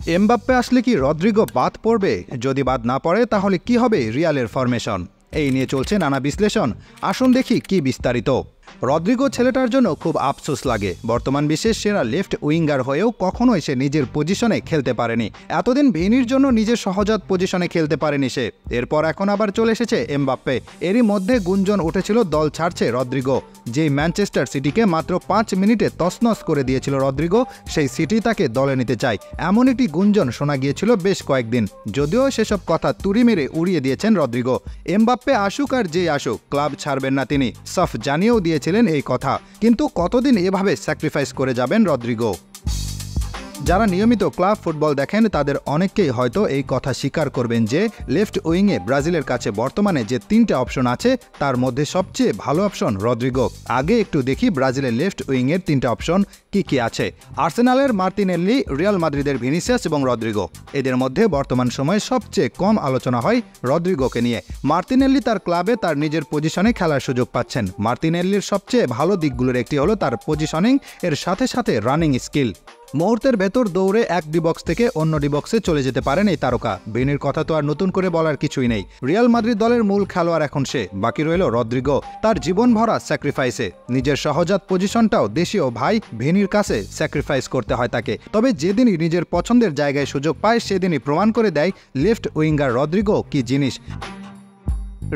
Mbappe আসলে কি Rodrigo বাদ পড়বে? যদি বাদ না পড়ে তাহলে কি হবে রিয়ালের ফরমেশন? এই নিয়ে চলছে নানা বিশ্লেষণ। আসুন দেখি কি বিস্তারিত। রদ্রিগো ছেলেটার জন্য খুব আফসোস লাগে। বর্তমান বিশ্বের সেরা লেফট উইঙ্গার হয়েও কখনোই সে নিজের পজিশনে খেলতে পারেনি। এতদিন ভিনির জন্য নিজের সহজাত পজিশনে খেলতে পারেনি সে। এরপর এখন আবার চলে এসেছে এমবাপ্পে। এরই মধ্যে গুঞ্জন উঠেছিল দল ছাড়ছে রদ্রিগো। যেই ম্যানচেস্টার সিটিকে মাত্র 5 মিনিটে তছনছ করে দিয়েছিল রদ্রিগো, সেই সিটি তাকে দলে নিতে চায়, এমন একটি গুঞ্জন শোনা গিয়েছিল বেশ কয়েকদিন। যদিও সেসব কথা তুড়ি মেরে উড়িয়ে দিয়েছেন রদ্রিগো। এমবাপ্পে আসুক আর যেই আসুক, ক্লাব ছাড়বেন না তিনি, সাফ জানিয়েও দিয়েছিলেন এই কথা। কিন্তু কতদিন এভাবে স্যাক্রিফাইস করে যাবেন রদ্রিগো? যারা নিয়মিত ক্লাব ফুটবল দেখেন তাদের অনেককেই হয়তো এই কথা স্বীকার করবেন যে লেফট উইংয়ে ব্রাজিলের কাছে বর্তমানে যে 3টে অপশন আছে তার মধ্যে সবচেয়ে ভালো অপশন রদ্রিগো। আগে একটু দেখি ব্রাজিলের লেফট উইংয়ের 3টে অপশন কি কি আছে। আর্সেনালের মার্তিনেল্লি, রিয়াল মাদ্রিদের ভিনিসিয়াস এবং রদ্রিগো। এদের মধ্যে বর্তমান সময়ে সবচেয়ে কম আলোচনা হয় রদ্রিগোকে নিয়ে। মার্তিনেল্লি তার ক্লাবে তার নিজের পজিশনে খেলার সুযোগ পাচ্ছেন। মার্তিনেল্লির সবচেয়ে ভালো দিকগুলোর একটি হলো তার পজিশনিং, এর সাথে সাথে রানিং স্কিল। মুহূর্তের ভেতর দৌড়ে এক ডিবক্স থেকে অন্য ডিবক্সে চলে যেতে পারেন এই তারকা। ভিনির কথা তো আর নতুন করে বলার কিছুই নেই। রিয়াল মাদ্রিদ দলের মূল খেলোয়াড় এখন সে, বাকি রইল রদ্রিগো। তার জীবন ভরা স্যাক্রিফাইসে। নিজের সহজাত পজিশনটাও দেশীয় ভাই ভিনির কাছে স্যাক্রিফাইস করতে হয় তাকে। তবে যেদিনই নিজের পছন্দের জায়গায় সুযোগ পায় সেদিনই প্রমাণ করে দেয় লেফট উইঙ্গার রদ্রিগো কি জিনিস।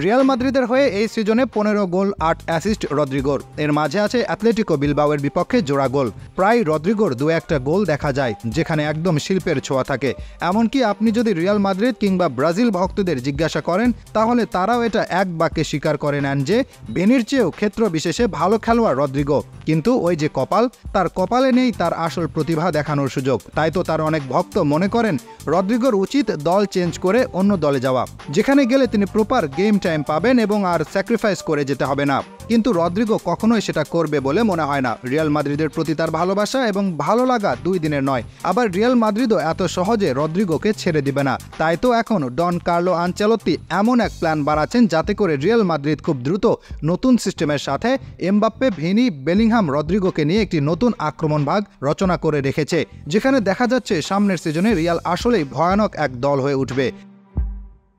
রিয়াল মাদ্রিদের হয়ে এই সিজনে 15 গোল 8 অ্যাসিস্ট রদ্রিগোর। এর মাঝে আছে অ্যাথলেটিকো বিলবাওয়ের বিপক্ষে জোড়া গোল। প্রায় রদ্রিগোর 2-1টা গোল দেখা যায় যেখানে একদম শিল্পের ছোঁয়া থাকে। এমনকি আপনি যদি রিয়াল মাদ্রিদ কিংবা ব্রাজিল ভক্তদের জিজ্ঞাসা করেন তাহলে তারাও এটা এক বাক্যে স্বীকার করে নেন যে ভিনির চেয়েও ক্ষেত্র বিশেষে ভালো খেলোয়াড় রদ্রিগো। কিন্তু ওই যে কপাল, তার কপালে নেই তার আসল প্রতিভা দেখানোর সুযোগ। তাই তো তার অনেক ভক্ত মনে করেন রদ্রিগোর উচিত দল চেঞ্জ করে অন্য দলে যাওয়া, যেখানে গেলে তিনি প্রপার গেম টাইম পাবেন এবং আর স্যাক্রিফাইস করে যেতে হবে না। কিন্তু রদ্রিগো কখনোই সেটা করবে বলে মনে হয় না। রিয়াল মাদ্রিদের প্রতি তার ভালোবাসা এবং ভালো লাগা 2 দিনের নয়। আবার রিয়াল মাদ্রিদও এত সহজে রদ্রিগোকে ছেড়ে দিবে না। তাই তো এখন ডন কার্লো আনচেলত্তি এমন এক প্ল্যান বাড়াচ্ছেন যাতে করে রিয়াল মাদ্রিদ খুব দ্রুত নতুন সিস্টেমের সাথে এমবাপ্পে, ভিনি, বেলিংহাম, রদ্রিগোকে নিয়ে একটি নতুন আক্রমণ ভাগ রচনা করে রেখেছে, যেখানে দেখা যাচ্ছে সামনের সিজনে রিয়াল আসলেই ভয়ানক এক দল হয়ে উঠবে।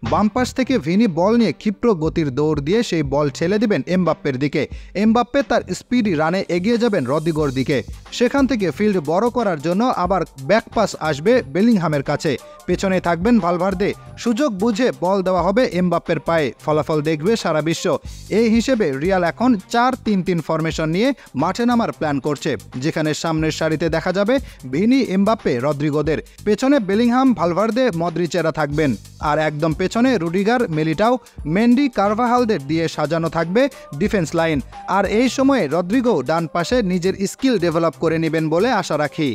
বাম পাশ থেকে ভিনি বল নিয়ে ক্ষিপ্র গতির দৌড় দিয়ে সেই বল ঠেলে দিবেন এমবাপ্পের দিকে। এমবাপ্পে তার স্পিডি রানে এগিয়ে যাবেন রদ্রিগোর দিকে। সেখান থেকে ফিল্ড বড় করার জন্য আবার ব্যাকপাস আসবে বেলিংহামের কাছে। পেছনে থাকবেন ভালভার্দে। সুযোগ বুঝে বল দেওয়া হবে এমবাপ্পের পায়ে। ফলাফল দেখবে সারা বিশ্ব। এই হিসেবে রিয়াল এখন 4-3-3 ফরমেশন নিয়ে মাঠে নামার প্ল্যান করছে, যেখানে সামনের সারিতে দেখা যাবে ভিনি, এমবাপ্পে, রদ্রিগোদের। পেছনে বেলিংহাম, ভালভার্দে, মদ্রিচেরা থাকবেন। আর একদম পেছনে রুডিগার, মিলিটাও, মেন্ডি, কারভাহালদের দিয়ে সাজানো থাকবে ডিফেন্স লাইন। আর এই সময়ে রদ্রিগো ডান পাশে নিজের স্কিল ডেভেলপ করে নেবেন বলে আশা রাখি।